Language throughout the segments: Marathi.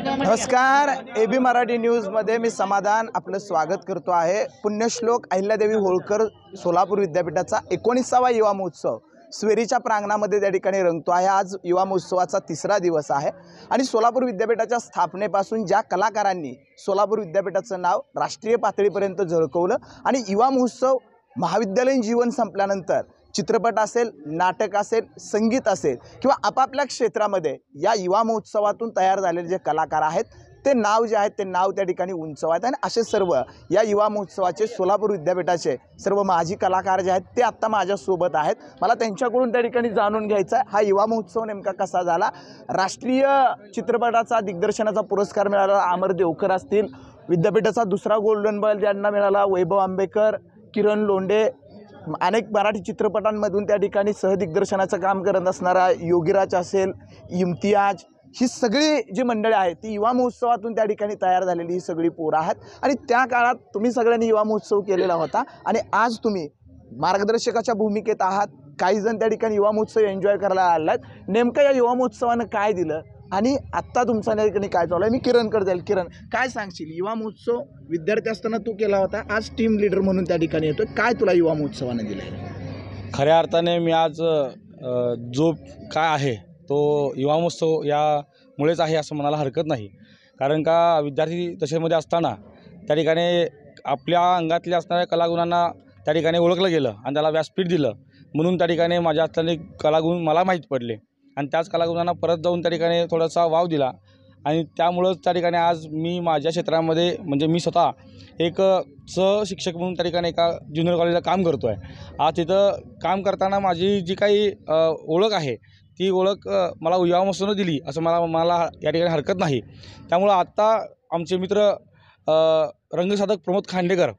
नमस्कार, एबी मराठी न्यूजमध्ये मी समाधान आपलं स्वागत करतो आहे। पुण्यश्लोक अहिल्यादेवी होळकर सोलापूर विद्यापीठाचा 19वा युवा महोत्सव स्वेरीच्या प्रांगणामध्ये त्या ठिकाणी रंगतो आहे। आज युवा महोत्सवाचा तिसरा दिवस आहे आणि सोलापूर विद्यापीठाच्या स्थापनेपासून ज्या कलाकारांनी सोलापूर विद्यापीठाचं नाव राष्ट्रीय पातळीपर्यंत झळकवलं आणि युवा महोत्सव महाविद्यालयीन जीवन संपल्यानंतर चित्रपट असेल, नाटक असेल, संगीत असेल किंवा आपापल्या क्षेत्रामध्ये या युवा महोत्सवातून तयार झालेले जे कलाकार आहेत ते नाव जे आहेत ते नाव त्या ठिकाणी उंचवत आणि असे सर्व या युवा महोत्सवाचे सोलापूर विद्यापीठाचे सर्व माजी कलाकार जे आहेत ते आत्ता माझ्यासोबत आहेत। मला त्यांच्याकडून त्या ठिकाणी जाणून घ्यायचं आहे हा युवा महोत्सव नेमका कसा झाला। राष्ट्रीय चित्रपटाचा दिग्दर्शनाचा पुरस्कार मिळाला अमर देवकर असतील, विद्यापीठाचा दुसरा गोल्डन बॉल ज्यांना मिळाला वैभव आंबेकर, किरण लोंढे, अनेक मराठी चित्रपटांमधून त्या ठिकाणी सहदिग्दर्शनाचं काम करत असणारा योगीराज असेल, इम्तियाज, ही सगळी जी मंडळी आहेत ती युवा महोत्सवातून त्या ठिकाणी तयार झालेली ही सगळी पोरं आहेत आणि त्या काळात तुम्ही सगळ्यांनी युवा महोत्सव केलेला होता आणि आज तुम्ही मार्गदर्शकाच्या भूमिकेत आहात। काही जण त्या ठिकाणी युवा महोत्सव एन्जॉय करायला आलात। नेमकं या युवा महोत्सवानं काय दिलं आणि आत्ता तुमचा त्या ठिकाणी काय चालू आहे? मी किरणकडे जाईल। किरण, काय सांगशील? युवा महोत्सव विद्यार्थी असताना तू केला होता, आज टीम लीडर म्हणून त्या ठिकाणी येतो, काय तुला युवा महोत्सवानं दिलं? खऱ्या अर्थाने मी आज जो काय आहे तो युवा महोत्सव यामुळेच आहे असं म्हणायला हरकत नाही। कारण का विद्यार्थी दशेमध्ये असताना त्या ठिकाणी आपल्या अंगातल्या असणाऱ्या कलागुणांना त्या ठिकाणी ओळखलं गेलं आणि त्याला व्यासपीठ दिलं, म्हणून त्या ठिकाणी माझ्या असलेले कलागुण मला माहीत पडले आणि त्याच कलागुणांना परत जाऊन त्या ठिकाणी थोडासा वाव दिला आणि त्यामुळंच त्या ठिकाणी आज मी माझ्या क्षेत्रामध्ये म्हणजे मी स्वतः एक शिक्षक म्हणून त्या ठिकाणी एका ज्युनियर कॉलेजला काम करतो आहे। आज तिथं काम करताना माझी जी काही ओळख आहे ती ओळख मला युवा महोत्सवानं दिली असं मला या ठिकाणी हरकत नाही। त्यामुळं आत्ता आमचे मित्र रंगसाधक प्रमोद खांडेकर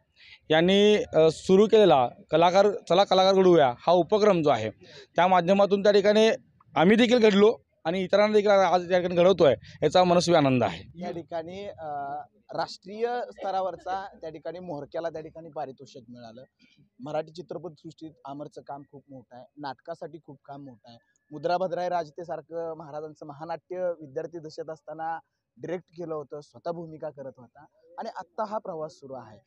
यांनी सुरू केलेला कलाकार घडवूया हा उपक्रम जो आहे त्या माध्यमातून त्या ठिकाणी आम्ही देखील घडलो आणि इतरांना देखील आज त्या ठिकाणी घडवतो आहे, याचा मनस्वी आनंद आहे। या ठिकाणी राष्ट्रीय स्तरावरचा त्या ठिकाणी मोहरक्याला त्या ठिकाणी पारितोषिक मिळालं। मराठी चित्रपटसृष्टीत अमरचं काम खूप मोठं आहे, नाटकासाठी खूप काम मोठं आहे। मुद्रा भद्राय राजतेसारखं महाराजांचं महानाट्य विद्यार्थी दशेत असताना डिरेक्ट केलं होतं, स्वतः भूमिका करत होता आणि आत्ता हा प्रवास सुरू आहे।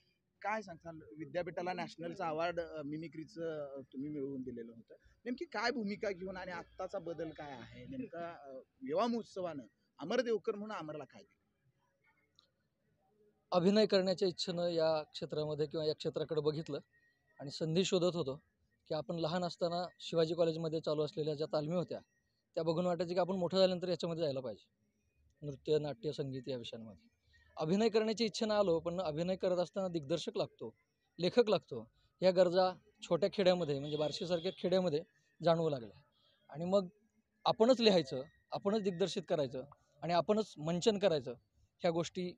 काय सांगताल? विद्यापीठाला नॅशनलचा अवॉर्ड मिमिक्रीचं तुम्ही मिळवून दिलेलं होतं, नेमकी काय भूमिका घेऊन आणि आत्ताचा बदल काय आहे? नेमका युवा महोत्सवानं अमर देवकर म्हणून अमरला काय दिलं? अभिनय करण्याच्या इच्छेनं या क्षेत्रामध्ये किंवा या क्षेत्राकडे बघितलं आणि संधी शोधत होतो की आपण लहान असताना शिवाजी कॉलेजमध्ये चालू असलेल्या ज्या तालमी होत्या त्या बघून वाटायचं की आपण मोठं झाल्यानंतर याच्यामध्ये जायला पाहिजे, नृत्य, नाट्य, संगीत या विषयांमध्ये। अभिनय करण्याची इच्छेनं आलो, पण अभिनय करत असताना दिग्दर्शक लागतो, लेखक लागतो, ह्या गरजा छोट्या खेड्यामध्ये म्हणजे बार्शीसारख्या खेड्यामध्ये जाणवू लागल्या आणि मग आपणच लिहायचं, आपणच दिग्दर्शित करायचं आणि आपणच मंचन करायचं, ह्या गोष्टी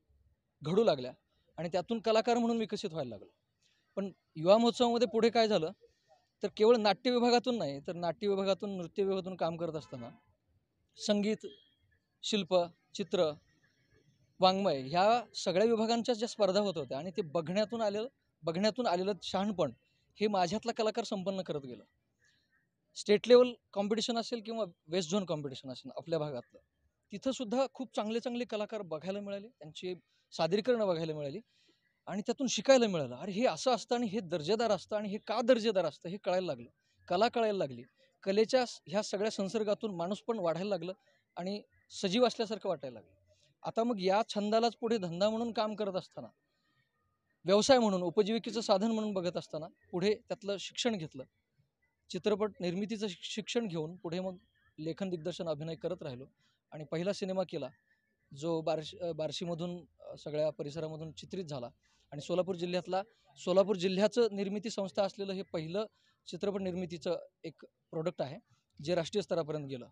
घडू लागल्या आणि त्यातून कलाकार म्हणून विकसित व्हायला लागलो। पण युवा महोत्सवामध्ये पुढे काय झालं तर केवळ नाट्य विभागातून नाही तर नाट्य विभागातून, नृत्य विभागातून काम करत असताना संगीत, शिल्प, चित्र, वाङ्मय ह्या सगळ्या विभागांच्या ज्या स्पर्धा होत होत्या आणि ते बघण्यातून आलेलं शहाणपण हे माझ्यातला कलाकार संपन्न करत गेलं। स्टेट लेवल कॉम्पिटिशन असेल किंवा वेस्ट झोन कॉम्पिटिशन असेल आपल्या भागातलं, तिथंसुद्धा खूप चांगले कलाकार बघायला मिळाले, त्यांची सादरीकरणं बघायला मिळाली आणि त्यातून शिकायला मिळालं। अरे हे असं असतं आणि हे दर्जेदार असतं आणि हे का दर्जेदार असतं हे कळायला लागलं, कला कळायला लागली। कलेच्या ह्या सगळ्या संसर्गातून माणूस पण वाढायला लागलं आणि सजीव असल्यासारखं वाटायला लागलं। आता मग या छंदालाच पुढे धंदा म्हणून काम करत असताना, व्यवसाय म्हणून, उपजीविकेचं साधन म्हणून बघत असताना पुढे त्यातलं शिक्षण घेतलं, चित्रपट निर्मितीचं शिक्षण घेऊन पुढे मग लेखन, दिग्दर्शन, अभिनय करत राहिलो आणि पहिला सिनेमा केला जो बार्शीमधून सगळ्या परिसरामधून चित्रित झाला आणि सोलापूर जिल्ह्याचं निर्मिती संस्था असलेलं हे पहिलं चित्रपट निर्मितीचं एक प्रोडक्ट आहे जे राष्ट्रीय स्तरापर्यंत गेलं।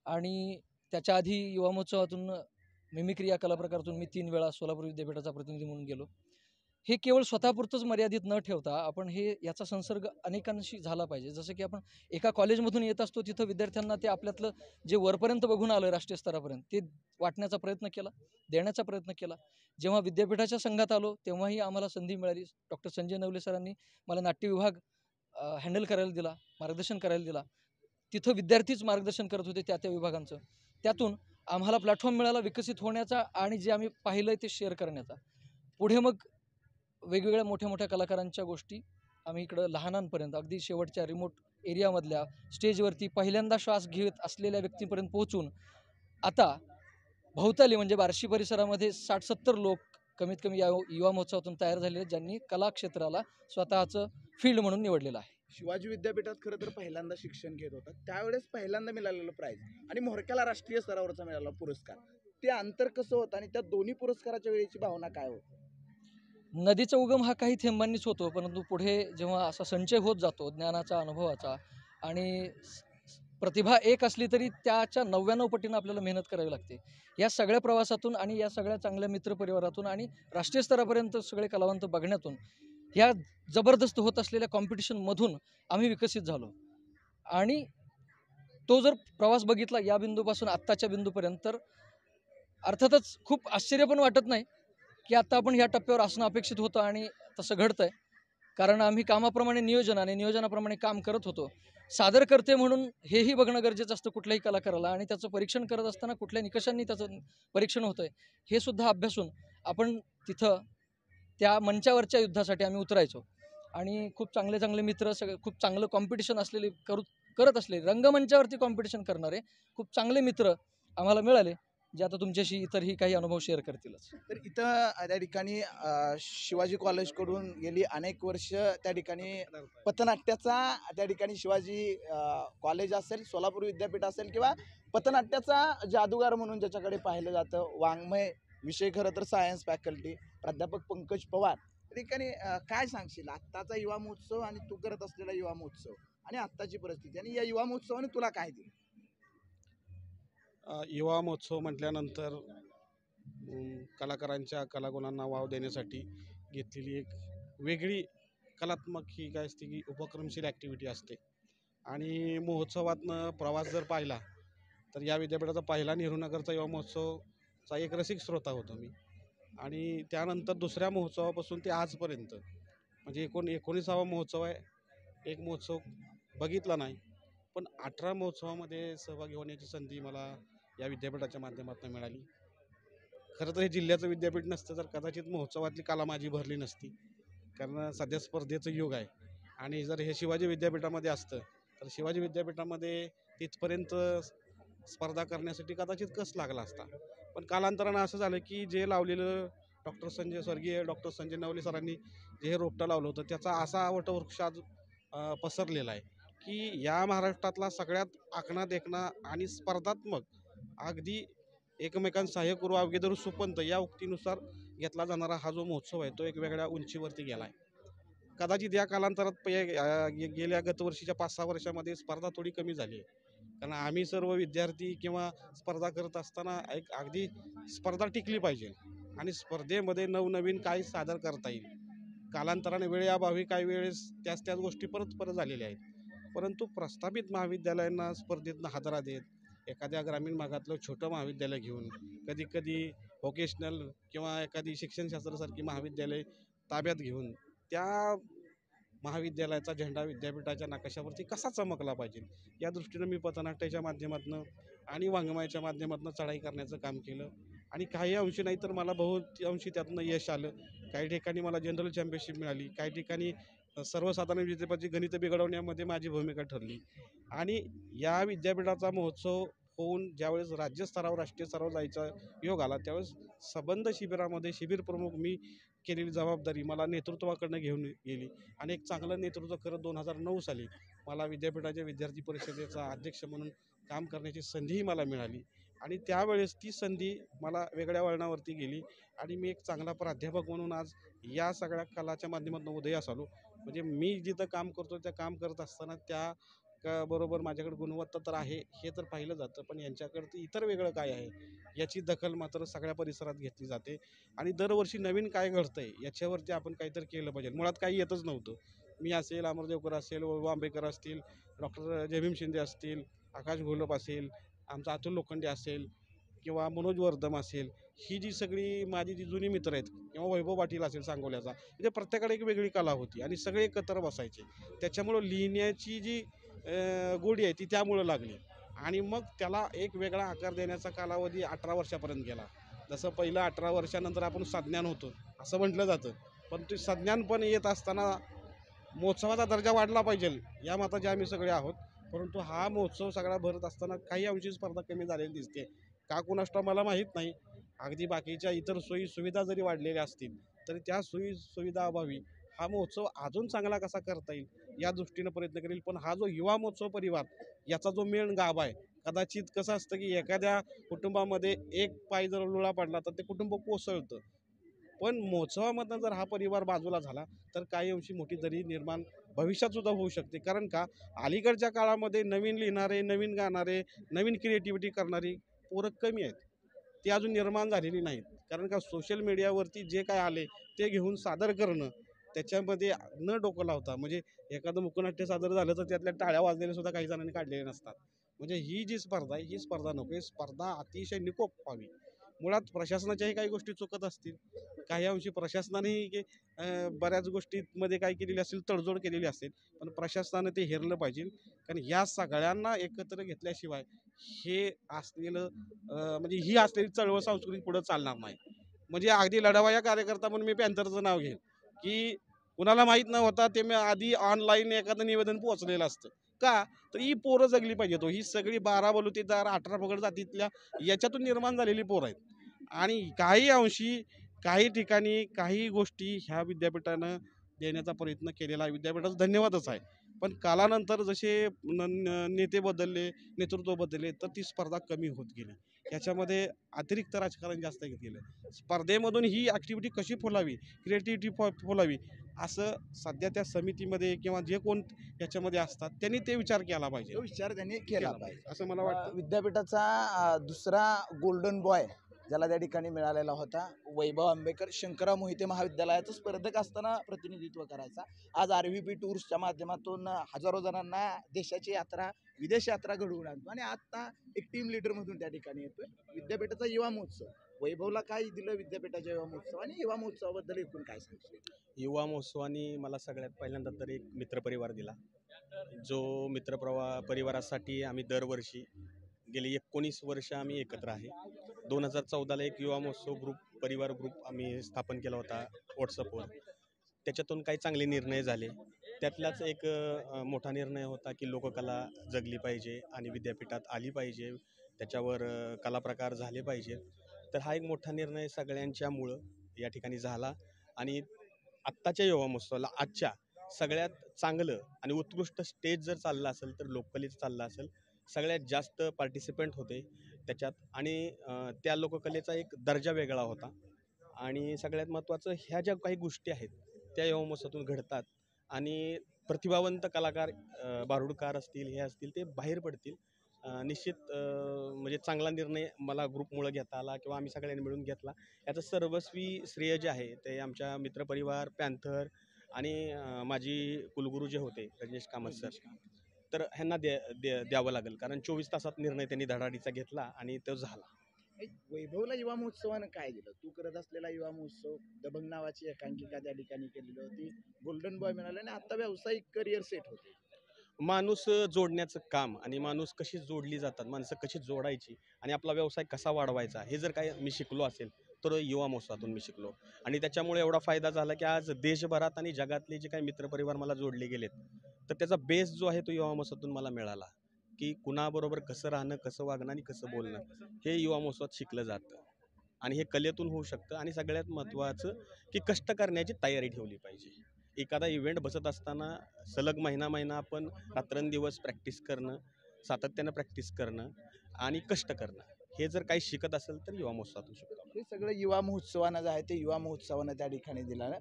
आणि त्याच्या आधी युवा महोत्सवातून मिमिक्री या कलाप्रकारातून मी 3 वेळा सोलापूर विद्यापीठाचा प्रतिनिधी म्हणून गेलो। हे केवळ स्वतःपुरतंच मर्यादित न ठेवता आपण याचा संसर्ग अनेकांशी झाला पाहिजे। जसं की आपण एका कॉलेजमधून येत असतो, तिथं विद्यार्थ्यांना ते आपल्यातलं जे वरपर्यंत बघून आलं राष्ट्रीय स्तरापर्यंत ते वाटण्याचा प्रयत्न केला, देण्याचा प्रयत्न केला। जेव्हा विद्यापीठाच्या संघात आलो तेव्हाही आम्हाला संधी मिळाली। डॉक्टर संजय नवले सरांनी मला नाट्य विभाग हँडल करायला दिला, मार्गदर्शन करायला दिला। तिथं विद्यार्थीच मार्गदर्शन करत होते त्या विभागांचं। त्यातून आम्हाला प्लॅटफॉर्म मिळाला विकसित होण्याचा आणि जे आम्ही पाहिलं आहे ते शेअर करण्याचा. पुढे मग वेगवेगळ्या मोठ्या मोठ्या कलाकारांच्या गोष्टी आम्ही इकडं लहानांपर्यंत अगदी शेवटच्या रिमोट एरियामधल्या स्टेजवरती पहिल्यांदा श्वास घेत असलेल्या व्यक्तींपर्यंत पोहोचून आता भोवताली म्हणजे बार्शी परिसरामध्ये 60-70 लोक कमीत कमी या युवा महोत्सवातून तयार झालेले आहेत, ज्यांनी कला क्षेत्राला स्वतःचं फील्ड म्हणून निवडलेलं आहे. शिवाजी विद्यापीठात खरं तर पहिल्यांदा शिक्षण घेत होता, त्यावेळेस पहिल्यांदा मिळालेलं प्राईज आणि म्होरक्याला राष्ट्रीय स्तरावरचा मिळाला पुरस्कार, ते अंतर कसं होतं आणि त्या दोन्ही पुरस्काराच्या वेळेची भावना काय होती? नदीचा उगम हा काही थेंबांनीच होतो, परंतु पुढे जेव्हा असा संचय होत जातो ज्ञानाचा, अनुभवाचा आणि प्रतिभा एक असली तरी त्याच्या 99 पटीनं आपल्याला मेहनत करावी लागते. या सगळ्या प्रवासातून आणि या सगळ्या चांगल्या मित्रपरिवारातून आणि राष्ट्रीय स्तरापर्यंत सगळे कलावंत बघण्यातून ह्या जबरदस्त होत असलेल्या कॉम्पिटिशनमधून आम्ही विकसित झालो. आणि तो जर प्रवास बघितला या बिंदूपासून आत्ताच्या बिंदूपर्यंत, तर अर्थातच खूप आश्चर्य पण वाटत नाही की आता आपण ह्या टप्प्यावर असणं अपेक्षित होतं आणि तसं घडतंय. कारण आम्ही कामाप्रमाणे नियोजन आणि नियोजनाप्रमाणे काम करत होतो. सादर करते म्हणून हेही बघणं गरजेचं असतं कुठल्याही कलाकाराला आणि त्याचं परीक्षण करत असताना कुठल्या निकषांनी त्याचं परीक्षण होतंय हे सुद्धा अभ्यासून आपण तिथं त्या मंचावरच्या युद्धासाठी आम्ही उतरायचो. आणि खूप चांगले चांगले मित्र, सगळे खूप चांगलं कॉम्पिटिशन असलेले करत असलेले रंगमंचावरती कॉम्पिटिशन करणारे खूप चांगले मित्र आम्हाला मिळाले, जे आता तुमच्याशी इतरही काही अनुभव शेअर करतीलच. तर इथं त्या ठिकाणी शिवाजी कॉलेजकडून गेली अनेक वर्ष त्या ठिकाणी पथनाट्याचा त्या ठिकाणी शिवाजी कॉलेज असेल, सोलापूर विद्यापीठ असेल किंवा पथनाट्याचा जादूगार म्हणून ज्याच्याकडे पाहिलं जातं, वाङ्मय विषय खरं तर सायन्स फॅकल्टी प्राध्यापक पंकज पवार. त्या ठिकाणी काय सांगशील आत्ताचा युवा महोत्सव आणि तू करत असलेला युवा महोत्सव आणि आत्ताची परिस्थिती आणि या युवा महोत्सवाने तुला काय दिलं? युवा महोत्सव म्हटल्यानंतर कलाकारांच्या कलागुणांना वाव देण्यासाठी घेतलेली एक वेगळी कलात्मक ही काय असते की उपक्रमशील ॲक्टिव्हिटी असते. आणि महोत्सवातनं प्रवास जर पाहिला तर या विद्यापीठाचा पहिला नेहरूनगरचा युवा महोत्सवचा एक रसिक श्रोता होतो मी. आणि त्यानंतर दुसऱ्या महोत्सवापासून ते आजपर्यंत म्हणजे 19वा महोत्सव आहे. एक महोत्सव बघितला नाही, पण 18 महोत्सवामध्ये सहभागी होण्याची संधी मला या विद्यापीठाच्या माध्यमातून मिळाली. खरं तर हे जिल्ह्याचं विद्यापीठ नसतं तर कदाचित महोत्सवातली कला माझी भरली नसती, कारण सध्या स्पर्धेचं युग आहे. आणि जर हे शिवाजी विद्यापीठामध्ये असतं तर शिवाजी विद्यापीठामध्ये तिथपर्यंत स्पर्धा करण्यासाठी कदाचित कस लागला असता. पण कालांतरानं असं झालं की जे लावलेलं स्वर्गीय डॉक्टर संजय नवले सरांनी जे हे रोपटं लावलं होतं त्याचा असा वटवृक्ष आज पसरलेला आहे की या महाराष्ट्रातला सगळ्यात आखणा देखणा आणि स्पर्धात्मक, अगदी एकमेकांना सहाय्य करू अवघे सुपंत या उक्तीनुसार घेतला जाणारा हा जो महोत्सव आहे तो एक वेगळ्या उंचीवरती गेला आहे. कदाचित या कालांतरात गेल्या गतवर्षीच्या 5-6 वर्षामध्ये स्पर्धा थोडी कमी झाली आहे, कारण आम्ही सर्व विद्यार्थी किंवा स्पर्धा करत असताना एक अगदी स्पर्धा टिकली पाहिजे आणि स्पर्धेमध्ये नवनवीन काय सादर करता येईल. कालांतराने वेळेअभावी काही वेळेस त्याच गोष्टी परत झालेल्या आहेत. परंतु प्रस्थापित महाविद्यालयांना स्पर्धेतनं हादरा देत एखाद्या ग्रामीण भागातलं छोटं महाविद्यालय घेऊन कधी व्होकेशनल किंवा एखादी शिक्षणशास्त्रासारखी महाविद्यालय ताब्यात घेऊन त्या महाविद्यालयाचा झेंडा विद्यापीठाच्या नकाशावरती कसा चमकला पाहिजे या दृष्टीनं मी पथनाट्याच्या माध्यमातून आणि वाङ्मयाच्या माध्यमातून चढाई करण्याचं काम केलं. आणि काही अंशी नाही तर मला बहुतांशी त्यातनं यश आलं. काही ठिकाणी मला जनरल चॅम्पियनशिप मिळाली, काही ठिकाणी सर्वसाधारण विद्यापीठाची गणितं बिघडवण्यामध्ये माझी भूमिका ठरली. आणि या विद्यापीठाचा महोत्सव होऊन ज्यावेळेस राज्यस्तरावर राष्ट्रीय स्तरावर जायचा योग आला त्यावेळेस संबंध शिबिरामध्ये शिबिर प्रमुख मी केलेली जबाबदारी मला नेतृत्वाकडनं घेऊन गेली. आणि एक चांगलं नेतृत्व करत 2009 साली मला विद्यापीठाच्या विद्यार्थी परिषदेचा अध्यक्ष म्हणून काम करण्याची संधीही मला मिळाली. आणि त्यावेळेस ती संधी मला वेगळ्या वळणावरती गेली आणि मी एक चांगला प्राध्यापक म्हणून आज या सगळ्या कलाच्या माध्यमातून उदयास आलो. म्हणजे मी जिथं काम करतो त्या काम करत असताना त्या बरोबर माझ्याकडे गुणवत्ता तर आहे हे तर पाहिलं जातं, पण यांच्याकडे इतर वेगळं काय आहे याची दखल मात्र सगळ्या परिसरात घेतली जाते. आणि दरवर्षी नवीन काय घडतंय याच्यावरती आपण काहीतरी केलं पाहिजे. मुळात काही येतच नव्हतं. मी असेल, अमरदेवकर असेल, वैभव आंबेकर असतील, डॉक्टर जयभीम शिंदे असतील, आकाश घोलप असेल, आमचा अतुल लोखंडे असेल किंवा मनोज वर्धम असेल, ही जी सगळी माझी जी जुनी मित्र आहेत किंवा वैभव पाटील असेल सांगोल्याचा, म्हणजे प्रत्येकाकडे एक वेगळी कला होती आणि सगळे एकत्र बसायचे. त्याच्यामुळं लिहिण्याची जी गोडी आहे ती त्यामुळं लागली. आणि मग त्याला एक वेगळा आकार देण्याचा कालावधी 18 वर्षापर्यंत गेला. जसं पहिलं 18 वर्षानंतर आपण संज्ञान होतो असं म्हटलं जातं, पण ते संज्ञान पण येत असताना महोत्सवाचा दर्जा वाढला पाहिजे या मताचे आम्ही सगळे आहोत. परंतु हा महोत्सव सगळा भरत असताना काही अंशी स्पर्धा कमी झालेली दिसते. का कुणास ठाऊक मला माहीत नाही. अगदी बाकीच्या इतर सोयी सुविधा जरी वाढलेल्या असतील तरी त्या सोयी सुविधा अभावी हा महोत्सव अजून चांगला कसा करता येईल या दृष्टीनं प्रयत्न करेल. पण हा जो युवा महोत्सव परिवार याचा जो मेन गाभा आहे, कदाचित कसं असतं की एखाद्या कुटुंबामध्ये एक पाय जर लुळा पडला तर ते कुटुंब कोसळतं. पण महोत्सवामधनं जर हा परिवार बाजूला झाला तर काही अंशी मोठी दरी निर्माण भविष्यात सुद्धा होऊ शकते. कारण का अलीकडच्या काळामध्ये नवीन लिहिणारे, नवीन गाणारे, नवीन क्रिएटिव्हिटी करणारी पोरं कमी आहेत. ती अजून निर्माण झालेली नाहीत. कारण का सोशल मीडियावरती जे काय आले ते घेऊन सादर करणं, त्याच्यामध्ये न डोकं लावता म्हणजे एखादं मुकनाट्य सादर झालं तर त्यातल्या टाळ्या वाजलेल्या सुद्धा काही जणांनी काढलेल्या नसतात. म्हणजे ही जी स्पर्धा आहे ही स्पर्धा नको, ही स्पर्धा अतिशय निकोप व्हावी. मुळात प्रशासनाच्याही काही गोष्टी चुकत असतील, काही अंशी प्रशासनानेही बऱ्याच गोष्टींमध्ये काय केलेली असेल, तडजोड केलेली असेल, पण प्रशासनाने ते हेरलं पाहिजे. कारण या सगळ्यांना एकत्र घेतल्याशिवाय हे असलेलं म्हणजे ही असलेली चळवळ संस्कृती पुढे चालणार नाही. म्हणजे अगदी लढावा कार्यकर्ता म्हणून मी पॅन्थरचं नाव घेईन की कुणाला माहीत न होता ते मी आधी ऑनलाईन एखादं निवेदन पोहोचलेलं असतं. का तर ही पोरं जगली पाहिजेत. ही सगळी 12 बलुतेदार 18 पगड जातीतल्या याच्यातून निर्माण झालेली पोरं आहेत. आणि काही अंशी काही ठिकाणी काही गोष्टी ह्या विद्यापीठानं देण्याचा प्रयत्न केलेला आहे. विद्यापीठाचा धन्यवादच आहे. पण कालानंतर जसे नेते बदलले, नेतृत्व बदलले तर ती स्पर्धा कमी होत गेली. याच्यामध्ये अतिरिक्त राजकारण जास्त घेत गेलं. स्पर्धेमधून ही ॲक्टिव्हिटी कशी फुलावी, क्रिएटिव्हिटी फुलावी असं सध्या त्या समितीमध्ये किंवा जे कोण याच्यामध्ये असतात त्यांनी ते विचार केला पाहिजे. तो विचार त्यांनी केला पाहिजे असं मला वाटतं. विद्यापीठाचा दुसरा गोल्डन बॉय ज्याला त्या ठिकाणी मिळालेला होता, वैभव आंबेकर शंकरराव मोहिते महाविद्यालयाचं स्पर्धक असताना प्रतिनिधित्व करायचा. आज RVP टूर्सच्या माध्यमातून हजारो जणांना देशाची यात्रा, विदेश यात्रा घडवून आणतो आणि आता एक टीम लीडरमधून त्या ठिकाणी येतोय. विद्यापीठाचा युवा महोत्सव, वैभवला काय दिलं विद्यापीठाच्या युवा महोत्सव आणि युवा महोत्सवाबद्दल एकूण काय सांगशील? युवा महोत्सवाने मला सगळ्यात पहिल्यांदा तर एक मित्रपरिवार दिला, जो परिवारासाठी आम्ही दरवर्षी गेली 19 वर्ष आम्ही एकत्र आहे. 2014ला एक युवा महोत्सव परिवार ग्रुप आम्ही स्थापन केला होता व्हॉट्सअपवर. त्याच्यातून काही चांगले निर्णय झाले. त्यातलाच एक मोठा निर्णय होता की लोककला जगली पाहिजे आणि विद्यापीठात आली पाहिजे, त्याच्यावर कलाप्रकार झाले पाहिजे. तर हा एक मोठा निर्णय सगळ्यांच्यामुळं या ठिकाणी झाला. आणि आत्ताच्या युवा महोत्सवाला आजच्या सगळ्यात चांगलं आणि उत्कृष्ट स्टेज जर चाललं असेल तर लोककलेचं चाललं असेल. सगळ्यात जास्त पार्टिसिपंट होते त्याच्यात आणि त्या लोककलेचा एक दर्जा वेगळा होता. आणि सगळ्यात महत्त्वाचं ह्या ज्या काही गोष्टी आहेत त्या युवा महोत्सवातून घडतात आणि प्रतिभावंत कलाकार, बारुडकार असतील, हे असतील, ते बाहेर पडतील. निश्चित म्हणजे चांगला निर्णय मला ग्रुपमुळं घेता आला किंवा आम्ही सगळ्यांनी मिळून घेतला. याचं सर्वस्वी श्रेय जे आहे ते आमच्या मित्रपरिवार, पॅन्थर आणि माजी कुलगुरू जे होते रजनीश कामत सर, तर ह्यांना द्यावं लागेल. कारण 24 तासात निर्णय त्यांनी धडाडीचा घेतला आणि तो झाला. वैभवला युवा महोत्सवानं काय दिलं? तू करत असलेला युवा महोत्सव, दबंग नावाची एकांकिका त्या ठिकाणी केलेली होती, गोल्डन बॉय मिळाला आणि आता व्यावसायिक करिअर सेट होते. माणूस जोडण्याचं काम आणि माणूस कशी जोडली जातात, माणसं कशी जोडायची आणि आपला व्यवसाय कसा वाढवायचा, हे जर काही मी शिकलो असेल तर युवा महोत्सवातून मी शिकलो. आणि त्याच्यामुळे एवढा फायदा झाला की आज देशभरात आणि जगातले जे काही मित्रपरिवार मला जोडले गेलेत तर त्याचा बेस जो आहे तो युवा महोत्सवातून मला मिळाला. की कुणाबरोबर कसं राहणं, कसं वागणं आणि कसं बोलणं हे युवा महोत्सवात शिकलं जातं. आणि हे कलेतून होऊ शकतं. आणि सगळ्यात महत्त्वाचं की कष्ट करण्याची तयारी ठेवली पाहिजे. एखादा इव्हेंट बसत असताना सलग महिना आपण रात्रंदिवस प्रॅक्टिस करणं, सातत्यानं प्रॅक्टिस करणं आणि कष्ट करणं, हे जर काही शिकत असेल तर युवा महोत्सवातून शिकतो. हे सगळं युवा महोत्सवानं जे आहे ते युवा महोत्सवानं त्या ठिकाणी दिलं.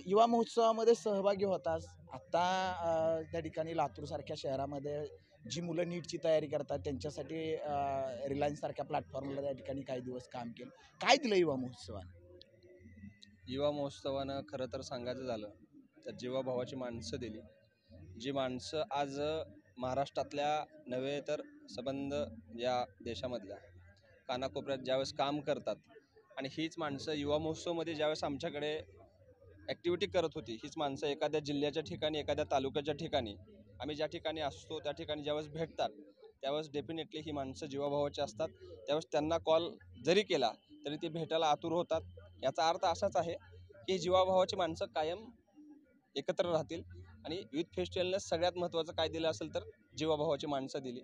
युवा महोत्सवामध्ये सहभागी होतास. आत्ता त्या ठिकाणी लातूरसारख्या शहरामध्ये जी मुलं नीटची तयारी करतात त्यांच्यासाठी रिलायन्ससारख्या प्लॅटफॉर्मला त्या ठिकाणी काही दिवस काम केलं. काय दिलं युवा महोत्सवानं? युवा महोत्सवानं खरं तर सांगायचं झालं तर जीवाभावाची माणसं दिली. जी माणसं आज महाराष्ट्रातल्या नव्हे तर संबंध या देशामधल्या कानाकोपऱ्यात ज्यावेळेस काम करतात आणि हीच माणसं युवा महोत्सवमध्ये ज्यावेळेस आमच्याकडे ॲक्टिव्हिटी करत होती, हीच माणसं एखाद्या जिल्ह्याच्या ठिकाणी, एखाद्या तालुक्याच्या ठिकाणी, आम्ही ज्या ठिकाणी असतो त्या ठिकाणी ज्यावेळेस भेटतात त्यावेळेस डेफिनेटली ही माणसं जीवाभावाची असतात. त्यावेळेस त्यांना कॉल जरी केला तरी ते भेटायला आतुर होतात. याचा अर्थ असाच आहे की जीवाभावाची माणसं कायम एकत्र राहतील. आणि युथ फेस्टिवलने सगळ्यात महत्त्वाचं काय दिलं असेल तर जीवाभावाची माणसं दिली.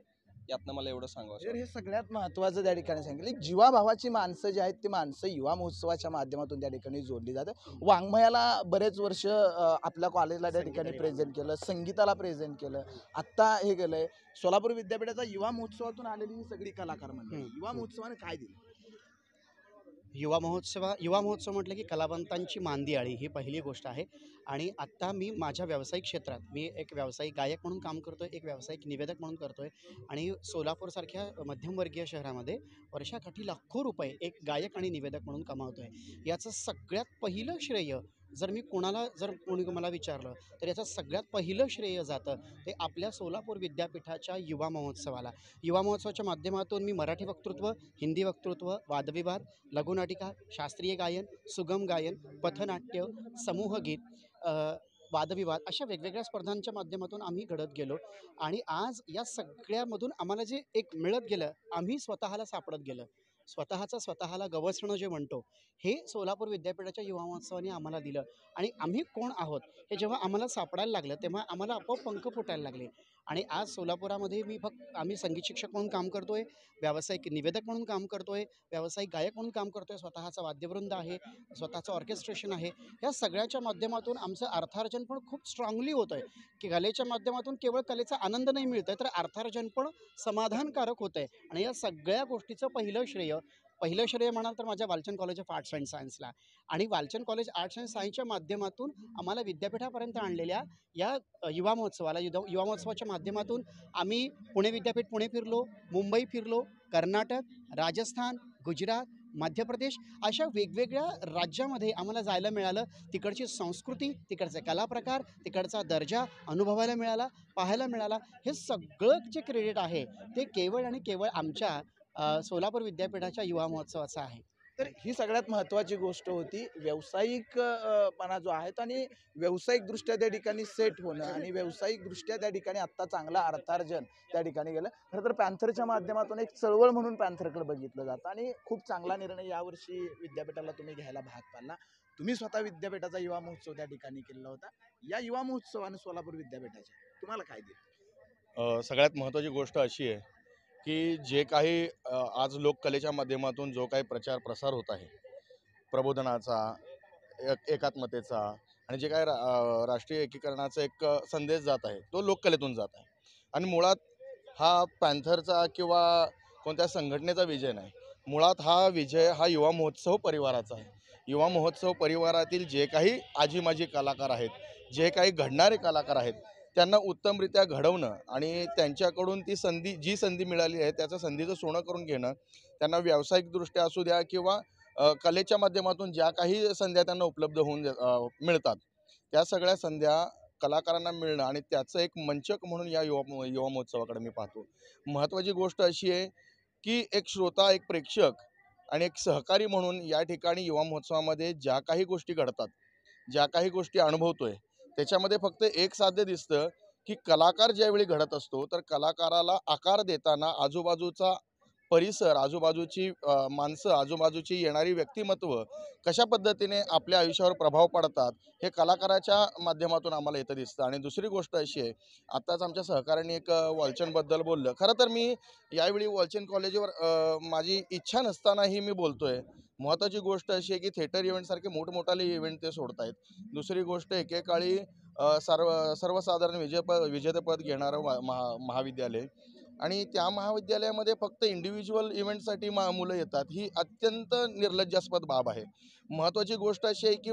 यातनं मला एवढं सांगावं तर हे सगळ्यात महत्त्वाचं त्या ठिकाणी सांगितलं. जीवाभावाची माणसं जी आहेत ती माणसं युवा महोत्सवाच्या माध्यमातून त्या ठिकाणी जोडली जातात. वाङ्मयाला बरेच वर्ष आपल्या कॉलेजला त्या ठिकाणी प्रेझेंट केलं, संगीताला प्रेझेंट केलं, आत्ता हे केलंय. सोलापूर विद्यापीठाचा युवा महोत्सवातून आलेली ही सगळी कलाकार मंडळी युवा महोत्सवाने काय दिलं? युवा महोत्सव म्हटलं की कलावंतांची मांदियाळी ही पहिली गोष्ट आहे. आणि आत्ता मी माझ्या व्यावसायिक क्षेत्रात मी एक व्यावसायिक गायक म्हणून काम करतोय, एक व्यावसायिक निवेदक म्हणून करतोय. आणि सोलापूरसारख्या मध्यमवर्गीय शहरामध्ये वर्षाकाठी लाखो रुपये एक गायक आणि निवेदक म्हणून कमावतोय. याचं सगळ्यात पहिलं श्रेय जर कोणी मला विचारलं तर याचं सगळ्यात पहिलं श्रेय जातं ते आपल्या सोलापूर विद्यापीठाच्या युवा महोत्सवाला. युवा महोत्सवाच्या माध्यमातून मी मराठी वक्तृत्व, हिंदी वक्तृत्व, वादविवाद, लघुनाटिका, शास्त्रीय गायन, सुगम गायन, पथनाट्य, समूहगीत, वादविवाद अशा वेगवेगळ्या स्पर्धांच्या माध्यमातून आम्ही घडत गेलो. आणि आज या सगळ्यामधून आम्हाला जे एक मिळत गेलं, आम्ही स्वतःला सापडत गेलं. स्वतःला गवसणं जे म्हणतो हे सोलापूर विद्यापीठाच्या युवा महोत्सवाने आम्हाला दिलं. आणि आम्ही कोण आहोत हे जेव्हा आम्हाला सापडायला लागलं तेव्हा आम्हाला आपोआप पंख फुटायला लागले. आणि आज सोलापुरामध्ये आम्ही संगीत शिक्षक म्हणून काम करतोय, व्यावसायिक निवेदक म्हणून काम करतोय, व्यावसायिक गायक म्हणून काम करतोय, स्वतःचा वाद्यवृंद आहे, स्वतःचं ऑर्केस्ट्रेशन आहे. या सगळ्याच्या माध्यमातून आमचं अर्थार्जन पण खूप स्ट्रॉंगली होतं आहे. की कलेच्या माध्यमातून केवळ कलेचा आनंद नाही मिळत आहे तर अर्थार्जन पण समाधानकारक होतं आहे. आणि या सगळ्या गोष्टीचं पहिलं श्रेय म्हणाल तर माझ्या Walchand college of arts and सायन्सला. आणि वालचंद कॉलेज आर्ट्स अँड सायन्सच्या माध्यमातून आम्हाला विद्यापीठापर्यंत आणलेल्या या युवा महोत्सवाच्या माध्यमातून आम्ही पुणे विद्यापीठ पुणे फिरलो, मुंबई फिरलो, कर्नाटक, राजस्थान, गुजरात, मध्य प्रदेश अशा वेगवेगळ्या राज्यामध्ये आम्हाला जायला मिळालं. तिकडची संस्कृती, तिकडचे कलाप्रकार, तिकडचा दर्जा अनुभवायला मिळाला, पाहायला मिळाला. हे सगळं जे क्रेडिट आहे ते केवळ आणि केवळ आमच्या सोलापूर विद्यापीठाच्या युवा महोत्सवाचं आहे. तर ही सगळ्यात महत्त्वाची गोष्ट होती. व्यावसायिक पणा जो आहे आणि व्यावसायिकदृष्ट्या त्या ठिकाणी सेट होणं आणि व्यावसायिकदृष्ट्या त्या ठिकाणी आत्ता चांगला अर्थार्जन त्या ठिकाणी गेलं. खरं तर पॅन्थरच्या माध्यमातून एक चळवळ म्हणून पॅन्थरकडे बघितलं जातं आणि खूप चांगला निर्णय यावर्षी विद्यापीठाला तुम्ही घ्यायला भाग पाडला. तुम्ही स्वतः विद्यापीठाचा युवा महोत्सव त्या ठिकाणी केलेला होता. या युवा महोत्सवाने सोलापूर विद्यापीठाच्या तुम्हाला काय दिलं? सगळ्यात महत्त्वाची गोष्ट अशी आहे की जे काही आज लोककलेच्या माध्यमातून जो काही प्रचार प्रसार होत आहे, प्रबोधनाचा, एकात्मतेचा आणि जे काय राष्ट्रीय एकीकरणाचा एक संदेश जात आहे तो लोककलेतून जात आहे. आणि मुळात हा पॅन्थरचा किंवा कोणत्या संघटनेचा विजय नाही, मुळात हा विजय हा युवा महोत्सव परिवाराचा आहे. युवा महोत्सव परिवारातील जे काही आजी माजी कलाकार आहेत, जे काही घडणारे कलाकार आहेत त्यांना उत्तमरित्या घडवणं आणि त्यांच्याकडून जी संधी मिळाली आहे त्याचं संधीचं सोनं करून घेणं, त्यांना व्यावसायिकदृष्ट्या असू द्या किंवा कलेच्या माध्यमातून ज्या काही संध्या त्यांना उपलब्ध मिळतात त्या सगळ्या संध्या कलाकारांना मिळणं आणि त्याचं एक मंचक म्हणून या युवा महोत्सवाकडे मी पाहतो. महत्त्वाची गोष्ट अशी आहे की एक श्रोता, एक प्रेक्षक आणि एक सहकारी म्हणून या ठिकाणी युवा महोत्सवामध्ये ज्या काही गोष्टी घडतात, ज्या काही गोष्टी अनुभवतोय त्याच्यामध्ये फक्त एक साध्य दिसतं की कलाकार ज्यावेळी घडत असतो तर कलाकाराला आकार देताना आजूबाजूचा परिसर, आजूबाजूची माणसं, आजूबाजूची येणारी व्यक्तिमत्व कशा पद्धतीने आपल्या आयुष्यावर प्रभाव पडतात हे कलाकाराच्या माध्यमातून आम्हाला इथं दिसतं. आणि दुसरी गोष्ट अशी आहे, आत्ताच आमच्या सहकाऱ्यांनी एक वालचंदबद्दल बोललं. खरं तर मी यावेळी वालचंद कॉलेजवर माझी इच्छा नसतानाही मी बोलतोय. महत्त्वाची गोष्ट अशी आहे की थिएटर इव्हेंटसारखे मोठमोठाले इव्हेंट ते सोडतायत. दुसरी गोष्ट एकेकाळी सर्वसाधारण विजेतेपद घेणारं महाविद्यालय आणि त्या महाविद्यालयामध्ये फक्त इंडिव्हिज्युअल इव्हेंटसाठी मुलं येतात, ही अत्यंत निर्लज्जास्पद बाब आहे. महत्त्वाची गोष्ट अशी आहे की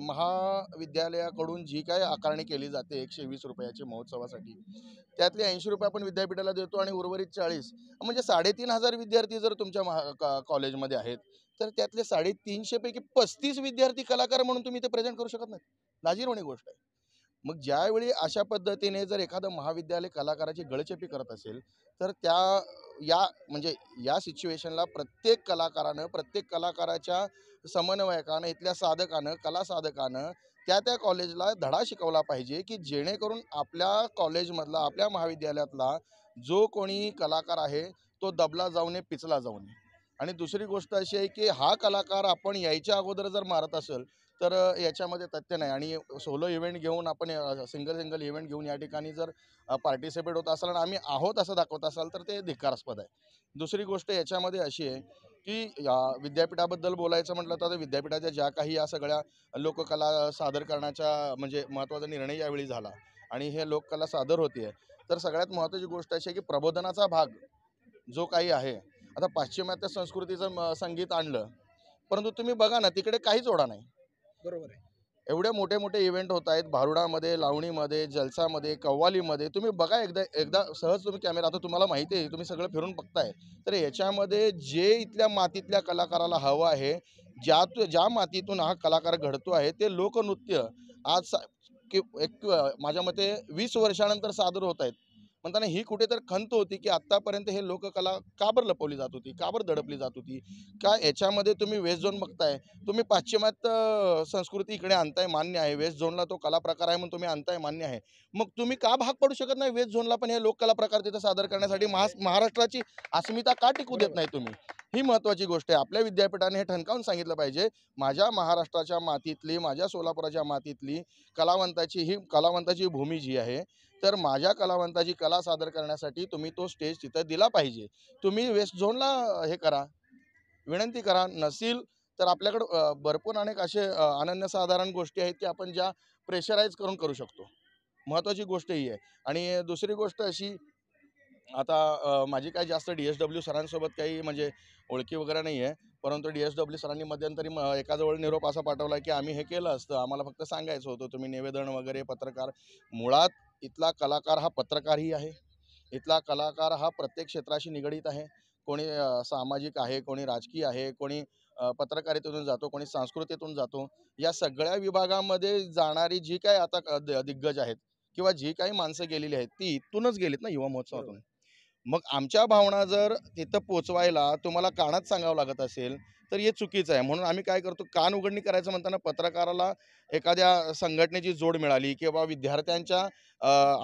महाविद्यालयाकडून जी काय आकारणी केली जाते 120 रुपयाची महोत्सवासाठी, त्यातले 80 रुपये आपण विद्यापीठाला देतो आणि उर्वरित 40 म्हणजे 3,500 विद्यार्थी जर तुमच्या कॉलेजमध्ये आहेत तर त्यातले 350 पैकी 35 विद्यार्थी कलाकार म्हणून तुम्ही ते प्रेझेंट करू शकत नाही. लाजिरवाणी गोष्ट आहे. मग ज्यावेळी अशा पद्धतीने जर एखादं महाविद्यालय कलाकाराची गळचेपी करत असेल तर म्हणजे या सिच्युएशनला प्रत्येक कलाकारानं, प्रत्येक कलाकाराच्या समन्वयकानं, इथल्या साधकानं, कला साधकानं त्या कॉलेजला धडा शिकवला पाहिजे की जेणेकरून आपल्या कॉलेजमधला, आपल्या महाविद्यालयातला जो कोणी कलाकार आहे तो दबला जाऊ नये, पिचला जाऊ नये. आणि दुसरी गोष्ट अशी आहे की हा कलाकार आपण यायच्या अगोदर जर मारत असेल तर याच्यामध्ये तथ्य नाही. आणि सोलो इव्हेंट घेऊन आपण सिंगल इव्हेंट घेऊन या ठिकाणी जर पार्टिसिपेट होत असाल आणि आम्ही आहोत असं दाखवत असाल तर ते धिक्कारास्पद आहे. दुसरी गोष्ट याच्यामध्ये अशी आहे की विद्यापीठाबद्दल बोलायचं म्हटलं तर विद्यापीठाच्या ज्या काही या सगळ्या लोककला सादर करण्याचा म्हणजे महत्त्वाचा निर्णय यावेळी झाला आणि हे लोककला सादर होते. तर सगळ्यात महत्त्वाची गोष्ट अशी आहे की प्रबोधनाचा भाग जो काही आहे, आता पाश्चिमात्य संस्कृतीचं संगीत आणलं, परंतु तुम्ही बघा ना तिकडे काहीच ओढा नाही. बरोबर आहे. एवढे मोठे मोठे इव्हेंट होत आहेत भारुडामध्ये, लावणीमध्ये, जलसामध्ये, कव्वालीमध्ये. तुम्ही बघा एकदा एकदा सहज तुम्ही कॅमेरा, आता तुम्हाला माहिती आहे तुम्ही सगळं फिरून बघताय, तर याच्यामध्ये जे इथल्या मातीतल्या कलाकाराला हवं आहे, ज्या मातीतून हा कलाकार घडतो आहे ते लोकनृत्य आज माझ्या मते 20 वर्षानंतर सादर होत आहेत. म्हणताना ही कुठेतरी खंत होती की आत्तापर्यंत हे लोककला का बरं लपवली जात होती, का बरं दडपली जात होती. का याच्यामध्ये तुम्ही वेस्ट झोन बघताय, तुम्ही पाश्चिमात्य संस्कृती इकडे आणताय, मान्य आहे. वेस्ट झोनला तो कला प्रकार आहे म्हणून तुम्ही आणताय, मान्य आहे. मग तुम्ही का भाग पडू शकत नाही वेस्ट झोनला पण हे लोककला प्रकार तिथं सादर करण्यासाठी? महाराष्ट्राची अस्मिता का टिकू देत नाही तुम्ही? ही महत्त्वाची गोष्ट आहे. आपल्या विद्यापीठाने हे ठणकावून सांगितलं पाहिजे, माझ्या महाराष्ट्राच्या मातीतली, माझ्या सोलापुराच्या मातीतली कलावंताची भूमी जी आहे, तर माझ्या कलावंताची कला सादर करण्यासाठी तुम्ही तो स्टेज तिथं दिला पाहिजे. तुम्ही वेस्ट झोनला हे करा, विनंती करा. नसेल तर आपल्याकडं भरपूर अनेक असे अनन्यसाधारण गोष्टी आहेत की आपण ज्या प्रेशराईज करून करू शकतो. महत्त्वाची गोष्ट ही आहे. आणि दुसरी गोष्ट अशी, आता माझी काही जास्त DSW सरांसोबत काही म्हणजे ओळखी वगैरे नाही आहे, परंतु DSW सरांनी मध्यंतरी एकाजवळ निरोप असा पाठवला की आम्ही हे केलं असतं, आम्हाला फक्त सांगायचं होतं, तुम्ही निवेदन वगैरे पत्रकार. मुळात इथला कलाकार हा पत्रकारही आहे, इथला कलाकार हा प्रत्येक क्षेत्राशी निगडीत आहे. कोणी सामाजिक आहे, कोणी राजकीय आहे, कोणी पत्रकारितेतून जातो, कोणी संस्कृतीतून जातो. या सगळ्या विभागामध्ये जाणारी जी काही आता दिग्गज आहेत किंवा जी काही माणसं गेलेली आहेत ती इथूनच गेलीत ना, युवा महोत्सवातून. मग आमच्या भावना जर तिथं पोचवायला तुम्हाला कानात सांगावं लागत असेल तर हे चुकीचं आहे. म्हणून आम्ही काय करतो, कान उघडणी करायचं म्हणताना पत्रकाराला एखाद्या संघटनेची जोड मिळाली किंवा विद्यार्थ्यांच्या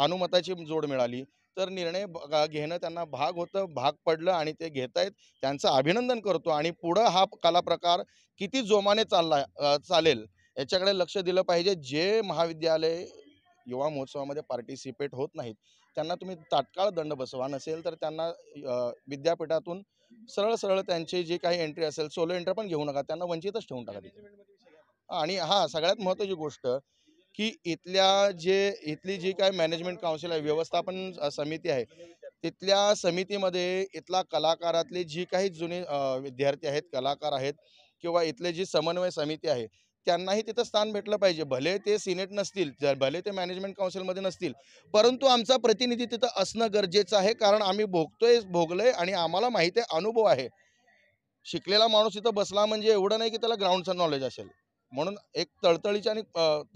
अनुमताची जोड मिळाली तर निर्णय घेणं त्यांना भाग होतं, भाग पडलं आणि ते घेत आहेत. त्यांचं अभिनंदन करतो. आणि पुढं हा कला प्रकार किती जोमाने चालेल याच्याकडे लक्ष दिलं पाहिजे. जे महाविद्यालय युवा महोत्सवामध्ये पार्टिसिपेट होत नाहीत त्यांना तुम्ही तात्काळ दंड बसवा. नसेल तर त्यांना विद्यापीठातून सरळ सरळ त्यांची जी काही एंट्री असेल, सोलो एंट्री पण घेऊ नका, त्यांना वंचितच ठेवून टाका तिथे. आणि सगळ्यात महत्त्वाची गोष्ट की इथली जी काही मॅनेजमेंट काउन्सिल आहे, व्यवस्थापन समिती आहे, तिथल्या समितीमध्ये इथला कलाकारातले जी काही जुने विद्यार्थी आहेत, कलाकार आहेत किंवा इथले जी समन्वय समिती आहे त्यांनाही तिथं स्थान भेटलं पाहिजे. भले ते सिनेट नसतील, भले ते मॅनेजमेंट काउन्सिलमध्ये नसतील, परंतु आमचा प्रतिनिधी तिथं असणं गरजेचं आहे. कारण आम्ही भोगलोय आणि आम्हाला माहिती आहे, अनुभव आहे. शिकलेला माणूस इथं बसला म्हणजे एवढं नाही की त्याला ग्राउंडचं नॉलेज असेल. म्हणून एक तळतळीची आणि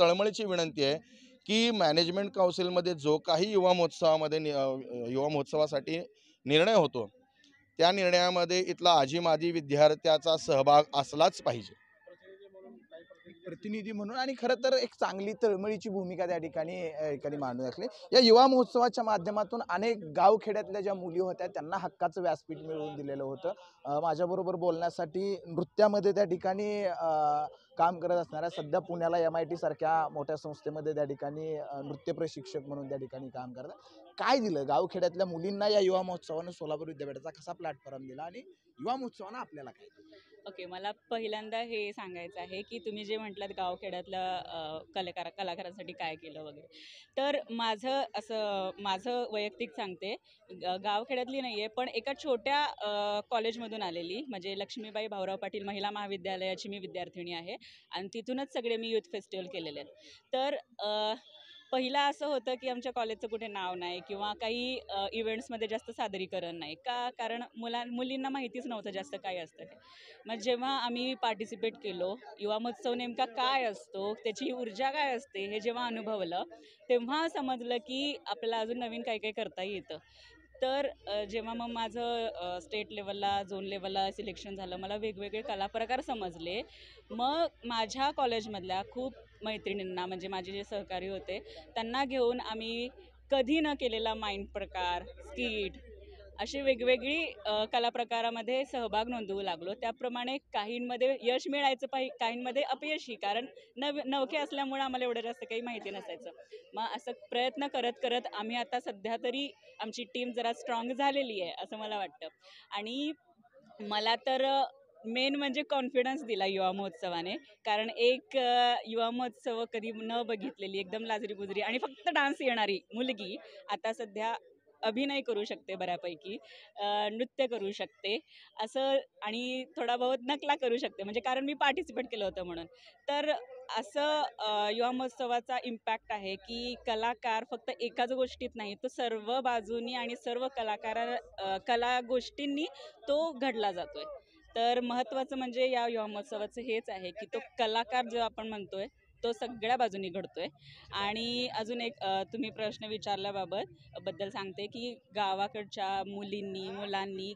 तळमळीची विनंती आहे की मॅनेजमेंट काउन्सिलमध्ये जो काही युवा महोत्सवासाठी निर्णय होतो त्या निर्णयामध्ये इथला आजी-माजी विद्यार्थ्याचा सहभाग असलाच पाहिजे. प्रतिनिधी म्हणून. आणि खरं तर एक चांगली तळमळीची भूमिका त्या ठिकाणी मांडून दाखली. या युवा महोत्सवाच्या माध्यमातून अनेक गावखेड्यातल्या ज्या मुली होत्या त्यांना हक्काचं व्यासपीठ मिळवून दिलेलं होतं. माझ्याबरोबर बोलण्यासाठी नृत्यामध्ये त्या ठिकाणी काम करत असणाऱ्या, सध्या पुण्याला MIT सारख्या मोठ्या संस्थेमध्ये त्या ठिकाणी नृत्य प्रशिक्षक म्हणून त्या ठिकाणी काम करतात. काय दिलं गावखेड्यातल्या मुलींना या युवा महोत्सवानं सोलापूर विद्यापीठाचा कसा प्लॅटफॉर्म दिला आणि युवा महोत्सवानं आपल्याला काय दिलं? ओके, मला पहिल्यांदा हे सांगायचं आहे की तुम्ही जे म्हटलात गावखेड्यातल्या कलाकारांसाठी काय केलं वगैरे, तर माझं वैयक्तिक सांगते, गावखेड्यातली नाही आहे पण एका छोट्या कॉलेजमधून आलेली, म्हणजे लक्ष्मीबाई भाऊराव पाटील महिला महाविद्यालयाची मी विद्यार्थिनी आहे आणि तिथूनच सगळे मी यूथ फेस्टिवल केलेले आहेत. तर पहिला असं होतं की आमच्या कॉलेजचं कुठे नाव नाही किंवा काही इव्हेंट्समध्ये जास्त सादरीकरण नाही कारण मुलींना माहितीच नव्हतं जास्त काय असतं ते. मग जेव्हा आम्ही पार्टिसिपेट केलो, युवा महोत्सव नेमका काय असतो, त्याची ऊर्जा काय असते हे जेव्हा अनुभवलं, तेव्हा समजलं की आपल्याला अजून नवीन काय काय करता येतं. तर जेव्हा मग माझं स्टेट लेवलला, झोन लेवलला सिलेक्शन झालं, मला वेगवेगळे कलाप्रकार समजले. मग माझ्या कॉलेजमधल्या खूप मैत्रिणींना, म्हणजे माझे जे सहकारी होते, त्यांना घेऊन आम्ही कधी न केलेला माइंड प्रकार, स्किट अशी वेगवेगळी कलाप्रकारामध्ये सहभाग नोंदवू लागलो. त्याप्रमाणे काहींमध्ये यश मिळायचं, काहींमध्ये अपयशही, कारण नवखे असल्यामुळे आम्हाला एवढं जास्त काही माहिती नसायचं. मग असं प्रयत्न करत करत आम्ही आता सध्या तरी आमची टीम जरा स्ट्रॉंग झालेली आहे असं मला वाटतं. आणि मला तर मेन म्हणजे कॉन्फिडन्स दिला युवा महोत्सवाने, कारण एक युवा महोत्सव कधी न बघितलेली, एकदम लाजरी बुजरी आणि फक्त डान्स येणारी मुलगी आता सध्या अभिनय करू शकते बऱ्यापैकी, नृत्य करू शकते असं, आणि थोडा बहुत नकला करू शकते, म्हणजे कारण मी पार्टिसिपेट केलं होतं म्हणून. तर असं युवा महोत्सवाचा इम्पॅक्ट आहे की कलाकार फक्त एकाच गोष्टीत नाही, तो सर्व बाजूनी आणि सर्व कला गोष्टींनी तो घडला जातोय. तर महत्त्वाचं म्हणजे या युवा महोत्सवाचं हेच आहे की तो कलाकार जो आपण म्हणतोय तो सगळ्या बाजूनी घडतोय. आणि अजून एक तुम्ही प्रश्न विचारल्याबद्दल सांगते की गावाकडच्या मुलांनी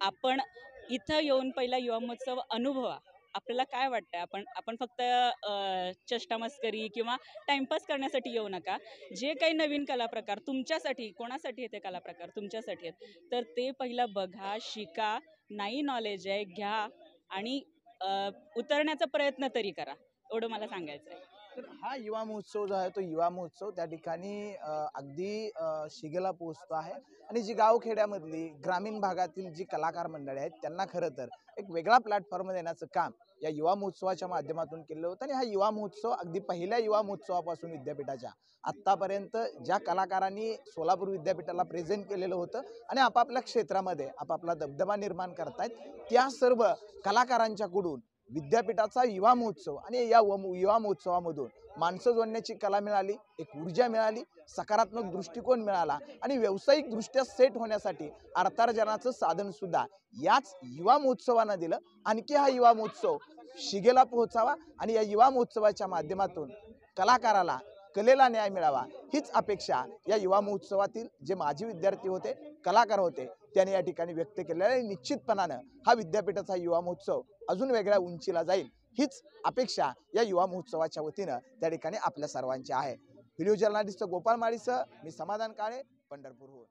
आपण इथं येऊन पहिला युवा महोत्सव अनुभवा. आपल्याला काय वाटतं, आपण फक्त चेष्टा मस्करी किंवा टाइमपास करण्यासाठी येऊ नका. जे काही नवीन कलाप्रकार तुमच्यासाठी, कोणासाठी आहेत ते कलाप्रकार, तुमच्यासाठी आहेत, तर ते पहिला बघा, शिका, नाही नॉलेज आहे घ्या आणि उतरण्याचा प्रयत्न तरी करा, एवढं मला सांगायचं आहे. तर हा युवा महोत्सव जो आहे तो युवा महोत्सव त्या ठिकाणी अगदी शिगेला पोहोचतो आहे. आणि जी गावखेड्यामधली ग्रामीण भागातील जी कलाकार मंडळी आहेत त्यांना खरं तर एक वेगळा प्लॅटफॉर्म देण्याचं काम या युवा महोत्सवाच्या माध्यमातून केलं होतं. आणि हा युवा महोत्सव अगदी पहिल्या युवा महोत्सवापासून विद्यापीठाच्या आत्तापर्यंत ज्या कलाकारांनी सोलापूर विद्यापीठाला प्रेझेंट केलेलं होतं आणि आपापल्या क्षेत्रामध्ये आपापला दबदबा निर्माण करतायत, त्या सर्व कलाकारांच्याकडून विद्यापीठाचा युवा महोत्सव आणि या युवा महोत्सवामधून माणसं जोडण्याची कला मिळाली, एक ऊर्जा मिळाली, सकारात्मक दृष्टिकोन मिळाला आणि व्यावसायिकदृष्ट्या सेट होण्यासाठी अर्थार्जनाचं साधन सुद्धा याच युवा महोत्सवानं दिलं. आणखी हा युवा महोत्सव शिगेला पोहोचावा आणि या युवा महोत्सवाच्या माध्यमातून कलाकाराला कलेला न्याय मिळावा हीच अपेक्षा या युवा महोत्सवातील जे माजी विद्यार्थी होते, कलाकार होते, त्यांनी या ठिकाणी व्यक्त केलेलं आहे. निश्चितपणानं हा विद्यापीठाचा युवा महोत्सव अजून वेगळ्या उंचीला जाईल हीच अपेक्षा या युवा महोत्सवाच्या वतीनं त्या ठिकाणी आपल्या सर्वांची आहे. व्हिडिओ जर्नलिस्ट गोपाळ माळीसह मी समाधान काळे, पंढरपूरहून.